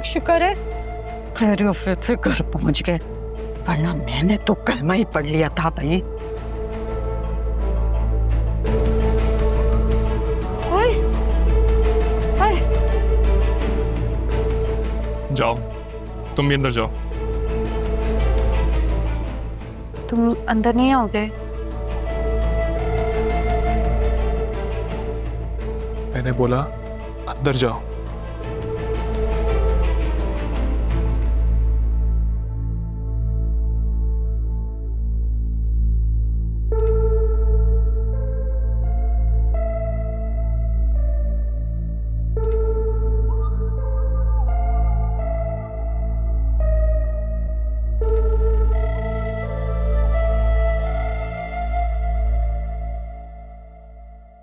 लाख शुक्र है खैरियत से घर पहुंच गए, वरना मैंने तो कलमा ही पढ़ लिया था भाई। ओए, ओए। जाओ, तुम भी अंदर जाओ। तुम अंदर नहीं आओगे? मैंने बोला अंदर जाओ।